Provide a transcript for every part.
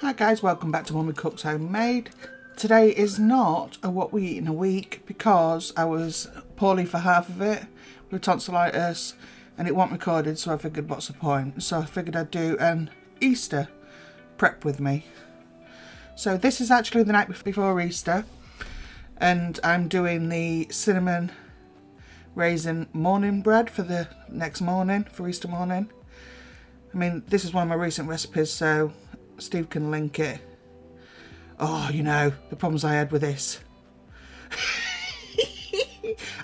Hi guys, welcome back to Mummy Cooks Homemade. Today is not a what we eat in a week because I was poorly for half of it with tonsillitis and it wasn't recorded, so I figured what's the point. So I figured I'd do an Easter prep with me. So this is actually the night before Easter and I'm doing the cinnamon raisin morning bread for the next morning, for Easter morning. I mean, this is one of my recent recipes, so Steve can link it. Oh, you know, the problems I had with this.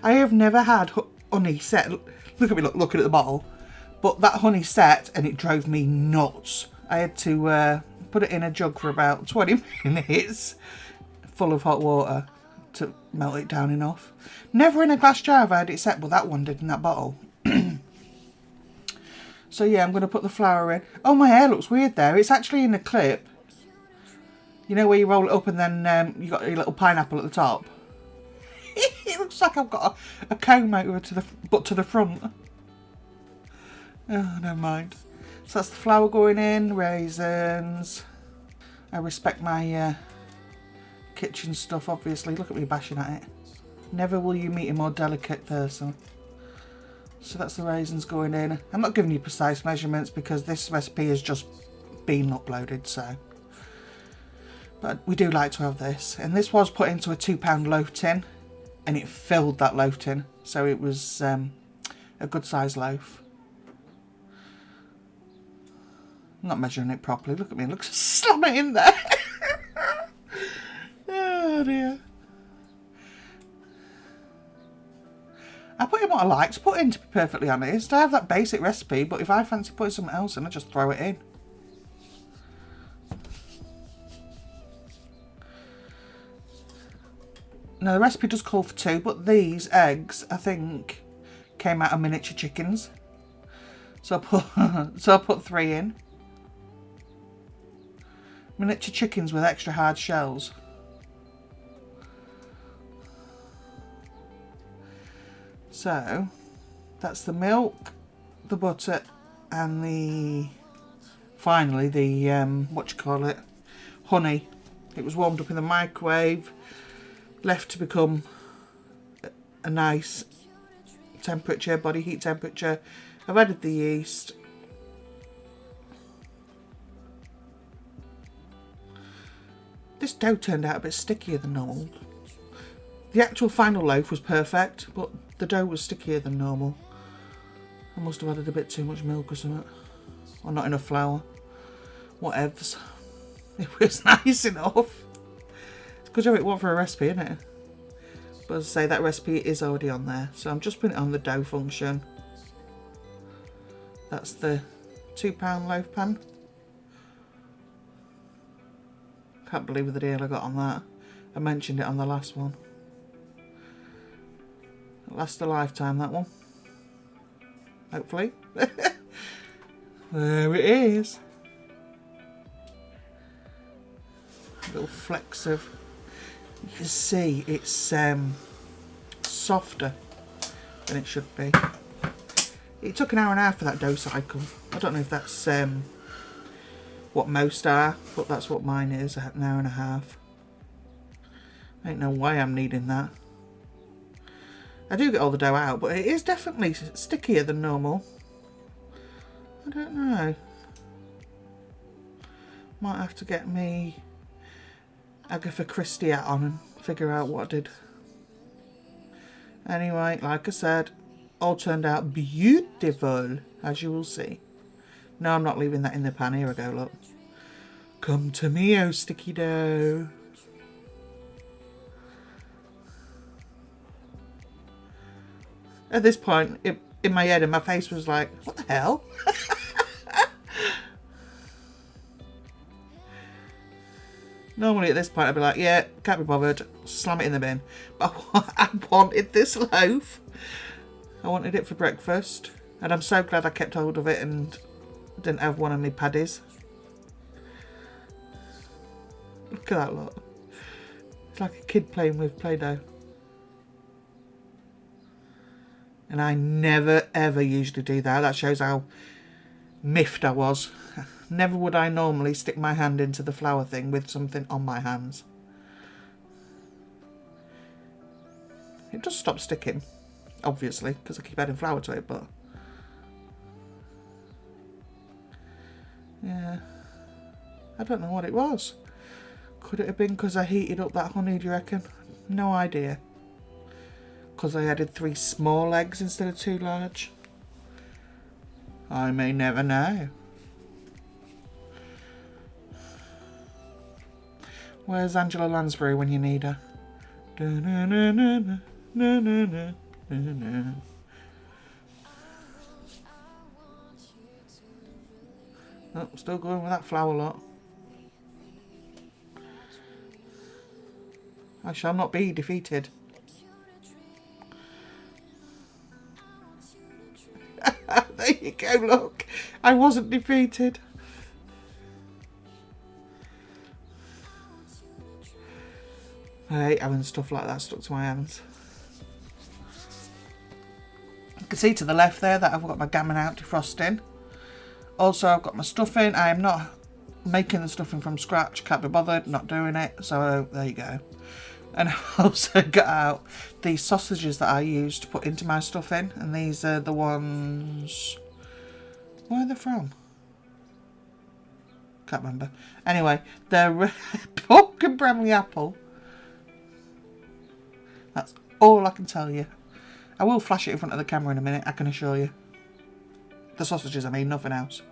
I have never had honey set. Look at me looking at the bottle. But that honey set and it drove me nuts. I had to put it in a jug for about 20 minutes full of hot water to melt it down enough. Never in a glass jar have I had it set, but that one did in that bottle. So yeah, I'm going to put the flour in. Oh, my hair looks weird there. It's actually in a clip. You know where you roll it up and then you got your little pineapple at the top? It looks like I've got a comb over to the front. Oh, never mind. So that's the flour going in, raisins. I respect my kitchen stuff, obviously. Look at me bashing at it. Never will you meet a more delicate person. So that's the raisins going in. I'm not giving you precise measurements because this recipe has just been uploaded, so. But we do like to have this. And this was put into a £2 loaf tin and it filled that loaf tin. So it was a good size loaf. I'm not measuring it properly. Look at me. Look, slam it in there. Oh dear. I put in what I like to put in, to be perfectly honest. I have that basic recipe, but if I fancy putting something else in, I just throw it in. Now, the recipe does call for 2, but these eggs, I think, came out of miniature chickens. So I put 3 in. Miniature chickens with extra hard shells. So, that's the milk, the butter, and finally the, honey. It was warmed up in the microwave, left to become a nice temperature, body heat temperature. I've added the yeast. This dough turned out a bit stickier than normal. The actual final loaf was perfect, but the dough was stickier than normal. I must have added a bit too much milk or something. Or not enough flour. Whatevs. It was nice enough. It's a good job it wasn't for a recipe, isn't it? But as I say, that recipe is already on there. So I'm just putting it on the dough function. That's the £2 loaf pan. Can't believe the deal I got on that. I mentioned it on the last one. It'll last a lifetime, that one. Hopefully. There it is. Little flecks of... You can see it's softer than it should be. It took an hour and a half for that dough cycle. I don't know if that's what most are, but that's what mine is, an hour and a half. I don't know why I'm needing that. I do get all the dough out, but it is definitely stickier than normal. I don't know. Might have to get me Agatha Christie hat on and figure out what I did. Anyway, like I said, all turned out beautiful, as you will see. No, I'm not leaving that in the pan. Here I go, look. Come to me, oh sticky dough. At this point, in my head and my face was like, what the hell? Normally at this point I'd be like, yeah, can't be bothered, slam it in the bin. But I wanted this loaf. I wanted it for breakfast. And I'm so glad I kept hold of it and didn't have one of my paddies. Look at that lot. It's like a kid playing with Play-Doh. And I never ever usually do that. That shows how miffed I was. Never would I normally stick my hand into the flour thing with something on my hands. It does stop sticking, obviously, because I keep adding flour to it, but yeah, I don't know what it was. Could it have been because I heated up that honey, do you reckon? No idea. Because I added 3 small eggs instead of 2 large. I may never know. Where's Angela Lansbury when you need her? Oh, still going with that flour lot. I shall not be defeated. There you go, look. I wasn't defeated. I hate having stuff like that stuck to my hands. You can see to the left there that I've got my gammon out defrosting. Also, I've got my stuffing. I am not making the stuffing from scratch. Can't be bothered, not doing it. So there you go. And I've also got out the sausages that I use to put into my stuffing. And these are the ones... Where are they from? Can't remember. Anyway, they're pork and Bramley apple. That's all I can tell you. I will flash it in front of the camera in a minute, I can assure you. The sausages, I mean, nothing else.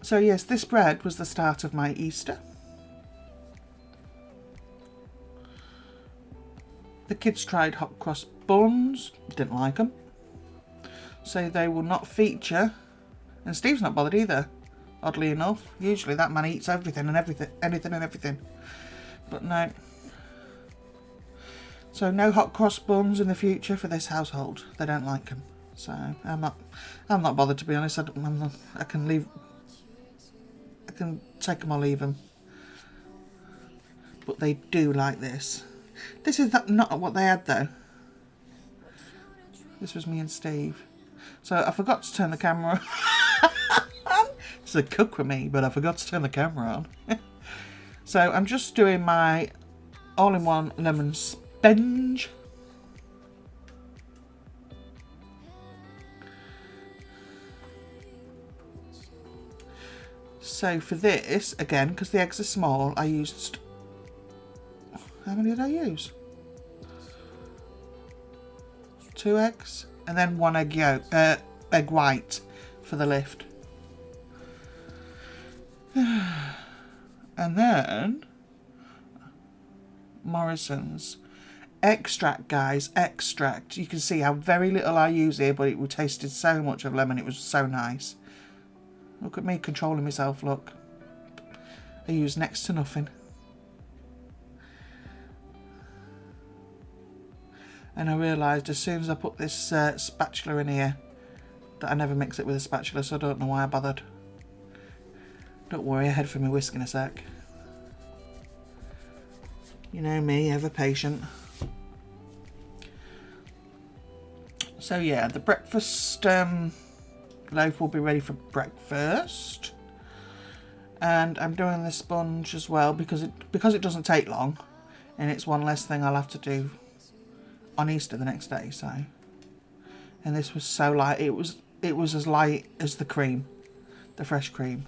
So yes, this bread was the start of my Easter. The kids tried hot cross buns, didn't like them. So they will not feature. And Steve's not bothered either, oddly enough. Usually that man eats everything and everything, anything and everything. But no. So no hot cross buns in the future for this household. They don't like them. So I'm not bothered, to be honest. I can leave. I can take them or leave them. But they do like this. This is not what they had though. This was me and Steve. So I forgot to turn the camera on. It's a cook with me, but I forgot to turn the camera on. So I'm just doing my all-in-one lemon spenge. So for this, again, because the eggs are small, I used... How many did I use? 2 eggs. And then 1 egg yolk, egg white for the lift. And then... Morrison's. Extract, guys. Extract. You can see how very little I use here, but it tasted so much of lemon. It was so nice. Look at me controlling myself, look. I use next to nothing. And I realised as soon as I put this spatula in here that I never mix it with a spatula, so I don't know why I bothered. Don't worry, I head for my whisk in a sec. You know me, ever patient. So yeah, the breakfast loaf will be ready for breakfast. And I'm doing the sponge as well because it doesn't take long, and it's one less thing I'll have to do on Easter the next day. So, and this was so light. It was as light as the cream, the fresh cream.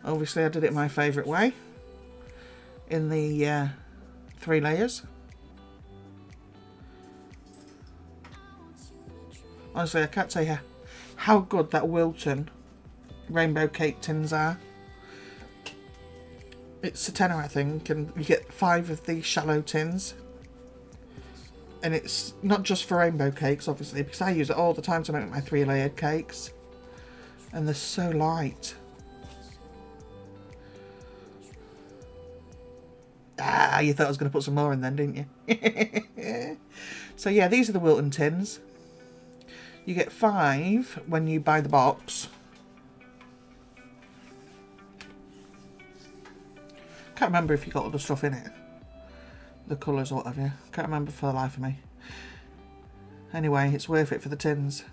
Obviously I did it my favourite way, in the 3 layers. Honestly, I can't tell you how good that Wilton rainbow cake tins are. It's a tenner, I think, and you get 5 of these shallow tins. And it's not just for rainbow cakes, obviously, because I use it all the time to make my 3-layered cakes. And they're so light. Ah, you thought I was going to put some more in then, didn't you? So yeah, these are the Wilton tins. You get 5 when you buy the box. Can't remember if you got all the stuff in it. The colours or whatever. Can't remember for the life of me. Anyway, it's worth it for the tins.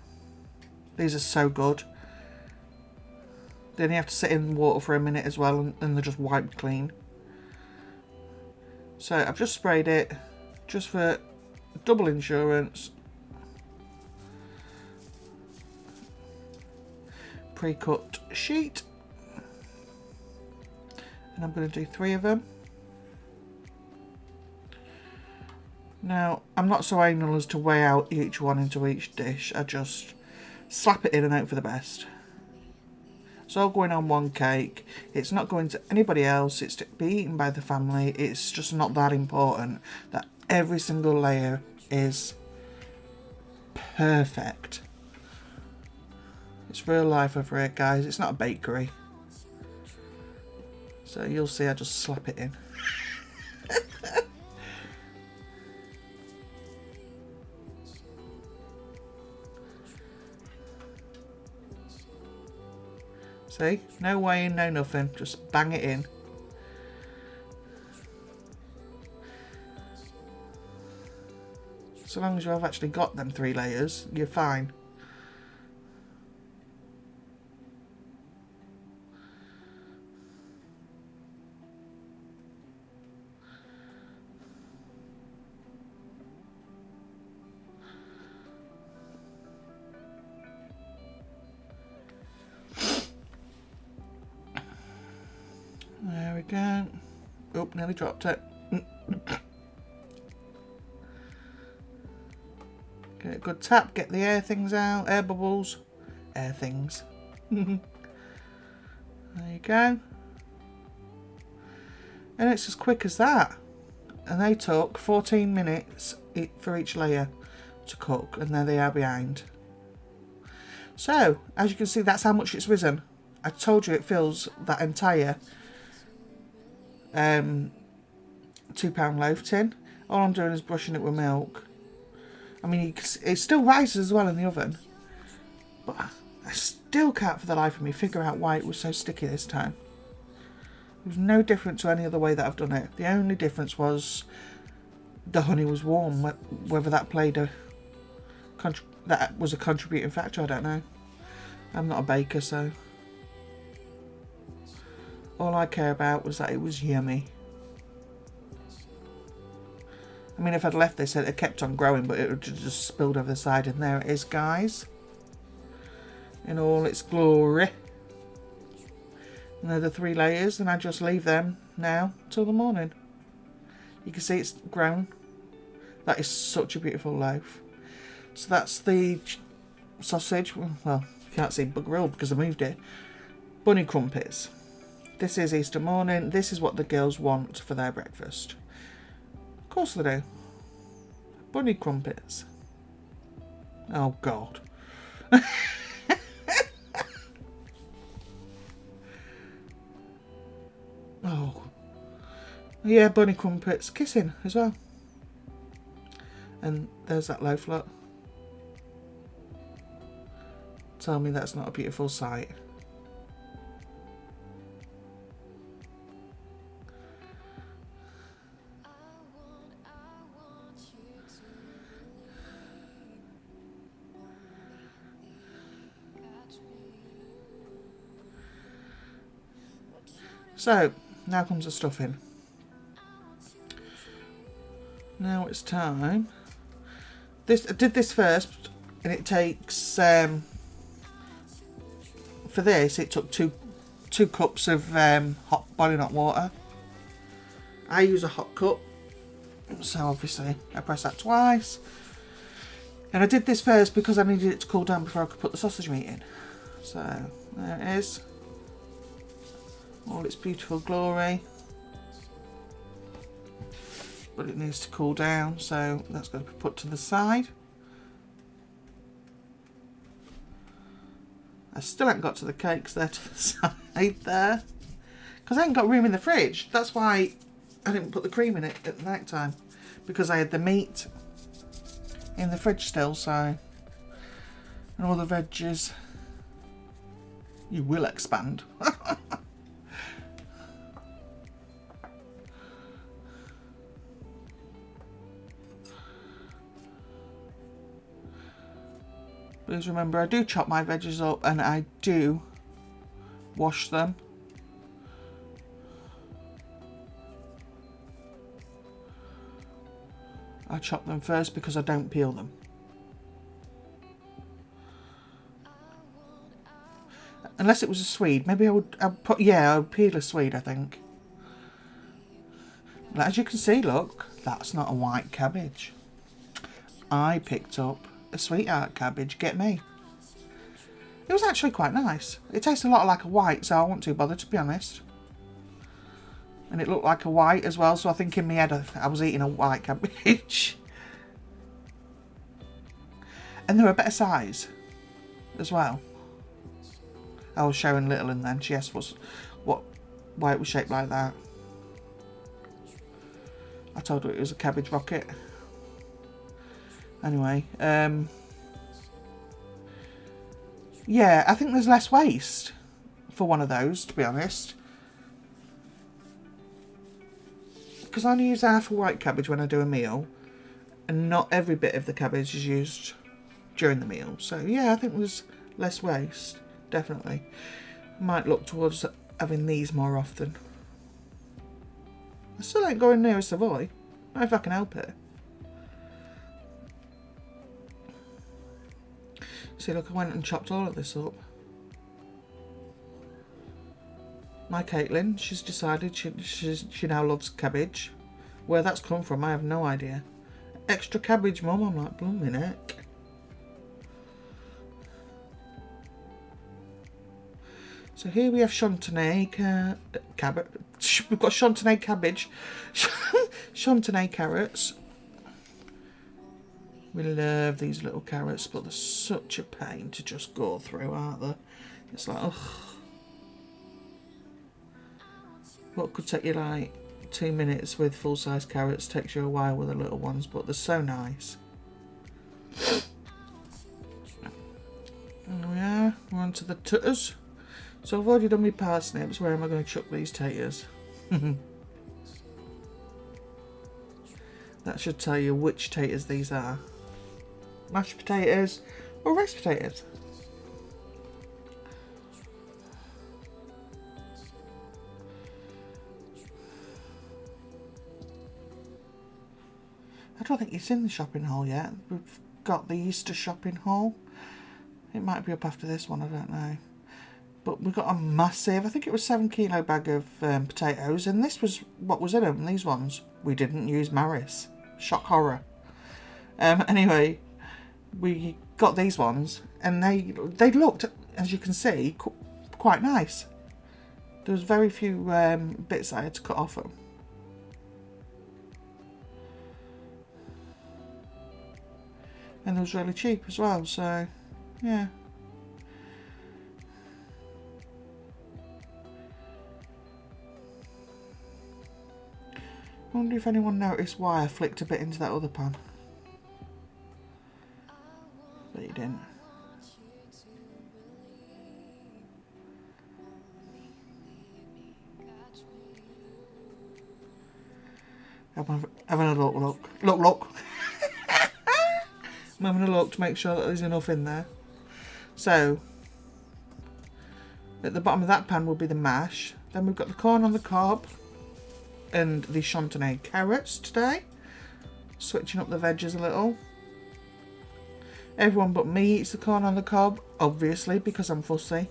These are so good. They only have to sit in water for a minute as well, and they're just wiped clean. So I've just sprayed it, just for double insurance. Pre-cut sheet. And I'm going to do 3 of them. Now, I'm not so anal as to weigh out each one into each dish. I just slap it in and hope for the best. It's all going on one cake. It's not going to anybody else. It's to be eaten by the family. It's just not that important that every single layer is perfect. It's real life over here, guys. It's not a bakery. So you'll see I just slap it in. See? No weighing, no nothing. Just bang it in. So long as you have actually got them 3 layers, you're fine. There we go. Oh, nearly dropped it. Get a good tap, get the air things out, air bubbles, air things. There you go. And it's as quick as that. And they took 14 minutes for each layer to cook, and there they are behind. So, as you can see, that's how much it's risen. I told you it fills that entire £2 loaf tin. All I'm doing is brushing it with milk. I mean, it still rises as well in the oven, but I still can't for the life of me figure out why it was so sticky this time. It was no different to any other way that I've done it. The only difference was the honey was warm. Whether that played that was a contributing factor, I don't know. I'm not a baker, so all I care about was that it was yummy. I mean, if I'd left this, it had kept on growing, but it would just spilled over the side. And there it is, guys, in all its glory. And they're the 3 layers, and I just leave them now till the morning. You can see it's grown. That is such a beautiful loaf. So that's the sausage. Well, you can't see bugger all because I moved it. Bunny crumpets. This is Easter morning. This is what the girls want for their breakfast. Of course they do. Bunny crumpets. Oh, God. Oh. Yeah, bunny crumpets. Kissing as well. And there's that loaf lot. Tell me that's not a beautiful sight. So, now comes the stuffing. Now it's time. I did this first, and it takes, for this, it took two cups of boiling hot water. I use a hot cup, so obviously I press that twice. And I did this first because I needed it to cool down before I could put the sausage meat in. So, there it is. All its beautiful glory. But it needs to cool down, so that's got to be put to the side. I still haven't got to the cakes there to the side there, because I ain't got room in the fridge. That's why I didn't put the cream in it at the night time, because I had the meat in the fridge still, so, and all the veggies. You will expand. Please remember, I do chop my veggies up and I do wash them. I chop them first because I don't peel them. Unless it was a Swede. Maybe I'd peel a Swede, I think. But as you can see, look, that's not a white cabbage. I picked up a sweetheart cabbage, get me. It was actually quite nice. It tastes a lot like a white, so I wasn't too bothered, to be honest. And it looked like a white as well, so I think in my head I was eating a white cabbage. And they were a better size as well. I was showing little and then she asked why it was shaped like that. I told her it was a cabbage rocket. Anyway, yeah, I think there's less waste for one of those, to be honest. Because I only use half a white cabbage when I do a meal, and not every bit of the cabbage is used during the meal. So yeah, I think there's less waste, definitely. Might look towards having these more often. I still ain't going near a Savoy, not if I can help it. See, look, I went and chopped all of this up. My Caitlin, she's decided she now loves cabbage. Where that's come from, I have no idea. Extra cabbage, Mum. I'm like, blooming heck. So here we have Chantenay cabbage. We've got Chantenay cabbage, Chantenay carrots. We love these little carrots, but they're such a pain to just go through, aren't they? It's like, ugh. What could take you like 2 minutes with full-size carrots takes you a while with the little ones, but they're so nice. There we are. We're on to the tutters. So I've already done my parsnips. Where am I going to chuck these taters? That should tell you which taters these are. Mashed potatoes or rice potatoes. I don't think it's in the shopping haul yet. We've got the Easter shopping haul. It might be up after this one, I don't know. But we got a massive, I think it was 7 kilo bag of potatoes, and this was what was in them, these ones. We didn't use Maris. Shock horror. Anyway, we got these ones, and they looked, as you can see, quite nice. There was very few bits I had to cut off them. And they was really cheap as well, so yeah. I wonder if anyone noticed why I flicked a bit into that other pan. But you didn't. Having a look. Look. I'm having a look to make sure that there's enough in there. So, at the bottom of that pan will be the mash. Then we've got the corn on the cob and the Chantenay carrots today. Switching up the veggies a little. Everyone but me eats the corn on the cob, obviously, because I'm fussy.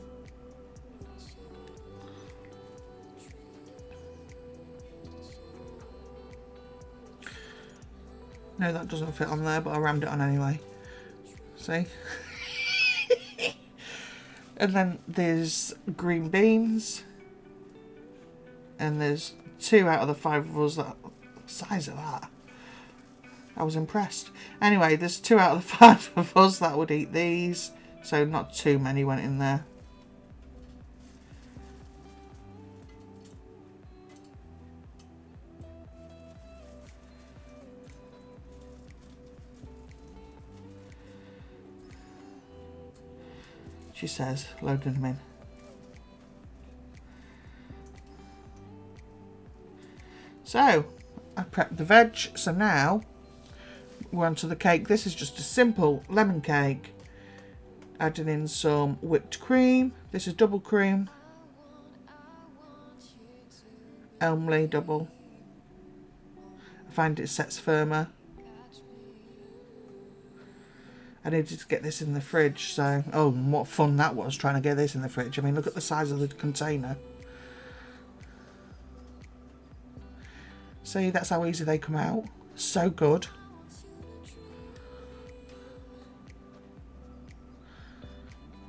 No, that doesn't fit on there, but I rammed it on anyway. See? And then there's green beans. And there's 2 out of the 5 of us that... size of that. I was impressed. Anyway, there's 2 out of the 5 of us that would eat these. So not too many went in there. She says, loading them in. So, I prepped the veg, so now we're on to the cake. This is just a simple lemon cake Adding in some whipped cream. This is double cream. Elmley double. I find it sets firmer. I needed to get this in the fridge, so... Oh, and what fun that was, trying to get this in the fridge. I mean, look at the size of the container. See, that's how easy they come out. So good.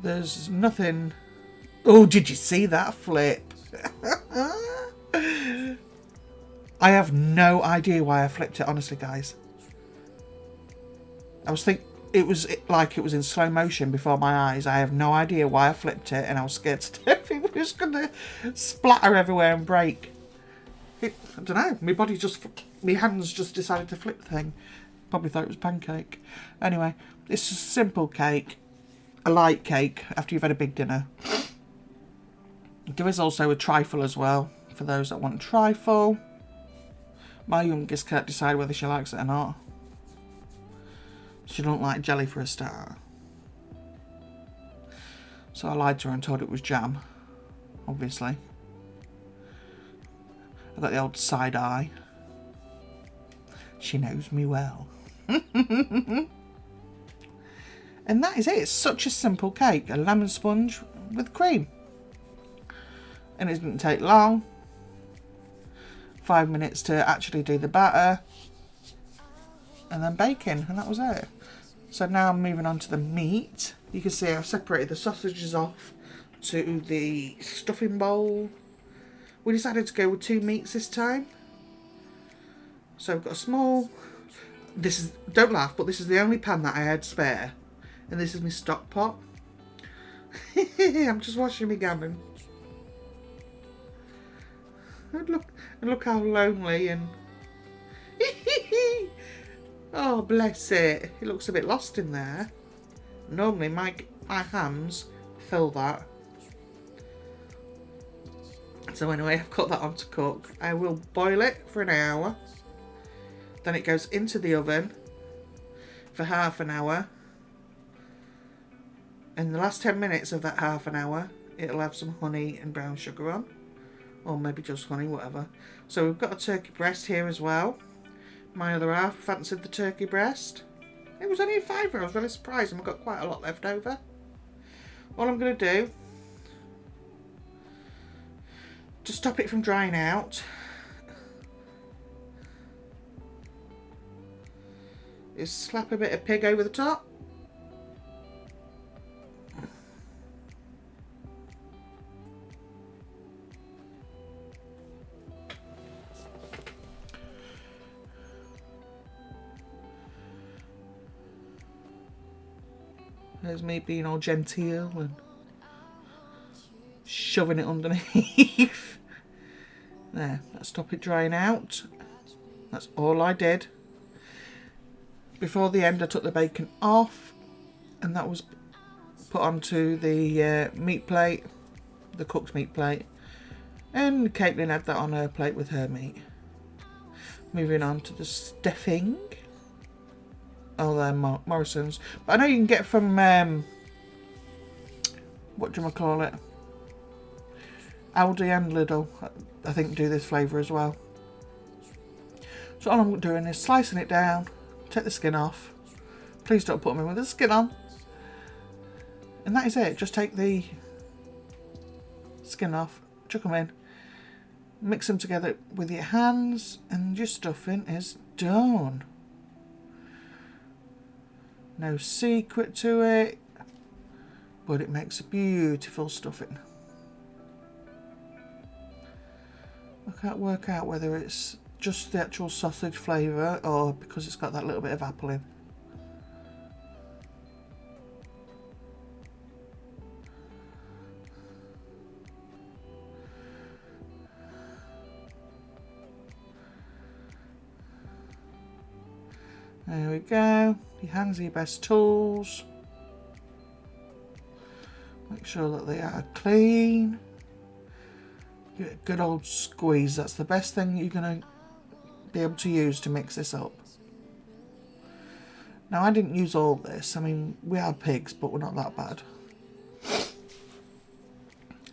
There's nothing... Oh, did you see that flip? I have no idea why I flipped it, honestly, guys. I was thinking... It was like it was in slow motion before my eyes. I have no idea why I flipped it, and I was scared to death it was going to splatter everywhere and break. I don't know. My hands just decided to flip the thing. Probably thought it was pancake. Anyway, it's a simple cake. A light cake after you've had a big dinner. There is also a trifle as well, for those that want trifle. My youngest can't decide whether she likes it or not. She don't like jelly for a start. So I lied to her and told her it was jam, obviously. I got the old side eye. She knows me well. And that is it. It's such a simple cake. A lemon sponge with cream. And it didn't take long. 5 minutes to actually do the batter. And then baking. And that was it. So now I'm moving on to the meat. You can see I've separated the sausages off to the stuffing bowl. We decided to go with 2 meats this time. So we've got a small... This is... Don't laugh, but this is the only pan that I had spare. And this is my stock pot. I'm just washing my gammon. And look how lonely and... Oh, bless it. It looks a bit lost in there. Normally my hands fill that. So anyway, I've got that on to cook. I will boil it for an hour. Then it goes into the oven for half an hour. In the last 10 minutes of that half an hour, it'll have some honey and brown sugar on. Or maybe just honey, whatever. So we've got a turkey breast here as well. My other half fancied the turkey breast. It was only a £5. I was really surprised, and we've got quite a lot left over. All I'm going to do, to stop it from drying out, is slap a bit of pig over the top. There's me being all genteel and shoving it underneath. There, let's stop it drying out. That's all I did. Before the end I took the bacon off and that was put onto the meat plate, the cooked meat plate. And Caitlin had that on her plate with her meat. Moving on to the stuffing. Oh, they're Morrison's. But I know you can get from, what do you call it? Aldi and Lidl, I think, do this flavour as well. So all I'm doing is slicing it down, take the skin off. Please don't put them in with the skin on. And that is it. Just take the skin off, chuck them in, mix them together with your hands, and your stuffing is done. No secret to it, but it makes a beautiful stuffing. I can't work out whether it's just the actual sausage flavour or because it's got that little bit of apple in. There we go. Your hands are your best tools. Make sure that they are clean. Give it a good old squeeze. That's the best thing you're going to be able to use to mix this up. Now I didn't use all this. I mean, we are pigs, but we're not that bad.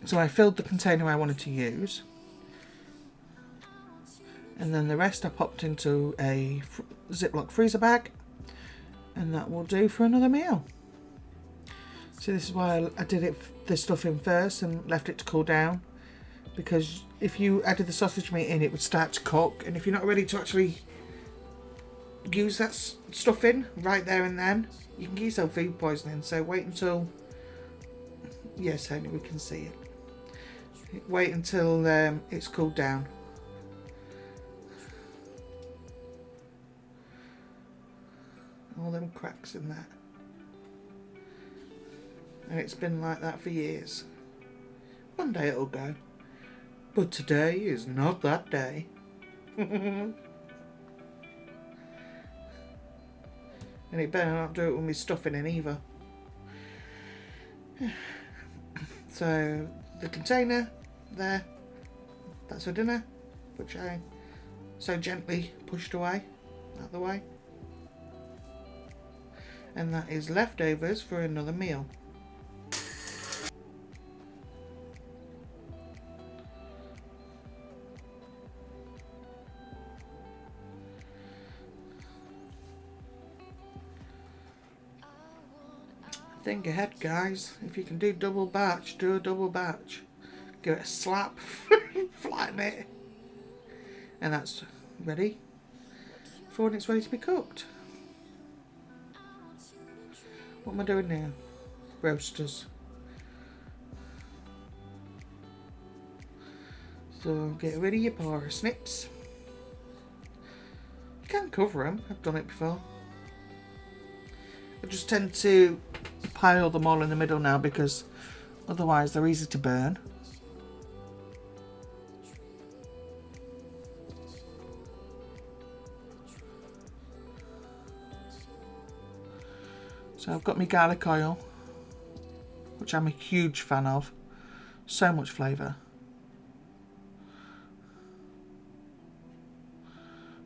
So I filled the container I wanted to use. And then the rest I popped into a Ziploc freezer bag. And that will do for another meal. So this is why I did this stuff in first and left it to cool down. Because if you added the sausage meat in, it would start to cook. And if you're not ready to actually use that stuff in right there and then, you can get yourself food poisoning. So wait until... Yes, only we can see it. Wait until it's cooled down. All them cracks in that. And it's been like that for years. One day it'll go. But today is not that day. And it better not do it with me stuffing in either. So the container there, that's for dinner, which I so gently pushed away, out of the way. And that is leftovers for another meal. Think ahead, guys. If you can do double batch, do a double batch. Give it a slap, flatten it, and that's ready for when it's ready to be cooked. What am I doing now? Roasters. So get rid of your parsnips. You can cover them. I've done it before. I just tend to pile them all in the middle now because otherwise they're easy to burn. So I've got my garlic oil, which I'm a huge fan of. So much flavour.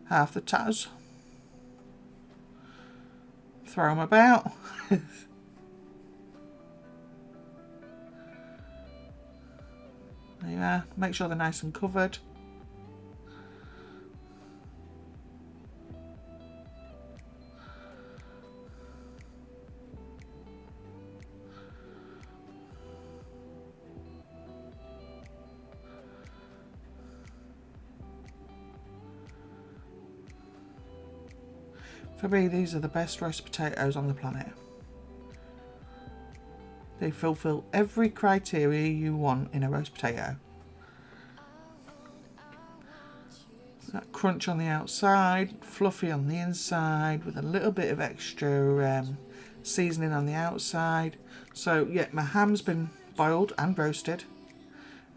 Half the taz. Throw them about. There you are. Make sure they're nice and covered. For me, these are the best roast potatoes on the planet. They fulfill every criteria you want in a roast potato. That crunch on the outside, fluffy on the inside, with a little bit of extra seasoning on the outside. So yeah, my ham's been boiled and roasted.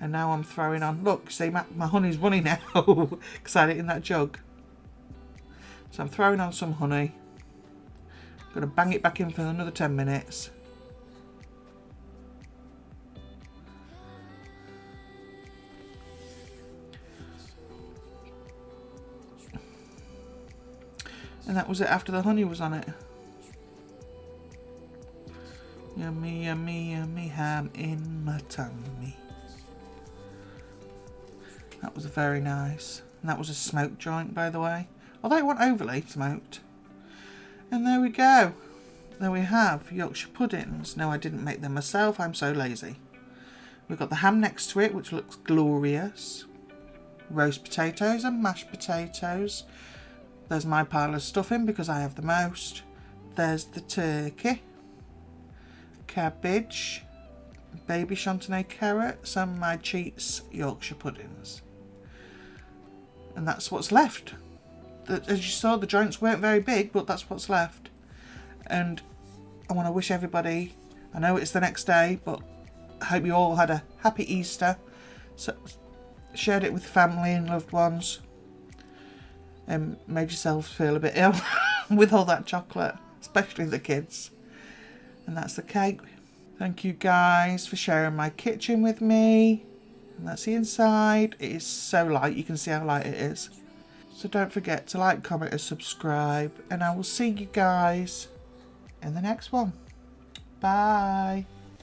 And now I'm throwing on, look, see my honey's running now because I had it in that jug. So I'm throwing on some honey. I'm going to bang it back in for another 10 minutes. And that was it after the honey was on it. Yummy, yummy, yummy ham in my tummy. That was very nice. And that was a smoked joint, by the way. Although it wasn't overly smoked. And there we go. There we have Yorkshire puddings. No, I didn't make them myself. I'm so lazy. We've got the ham next to it, which looks glorious. Roast potatoes and mashed potatoes. There's my pile of stuffing because I have the most. There's the turkey. Cabbage. Baby chantenay carrots and my cheats Yorkshire puddings. And that's what's left. As you saw, the joints weren't very big, but that's what's left. And I want to wish everybody, I know it's the next day, but I hope you all had a happy Easter. So shared it with family and loved ones. And made yourselves feel a bit ill with all that chocolate, especially the kids. And that's the cake. Thank you guys for sharing my kitchen with me. And that's the inside. It is so light, you can see how light it is. So don't forget to like, comment and subscribe, and I will see you guys in the next one. Bye.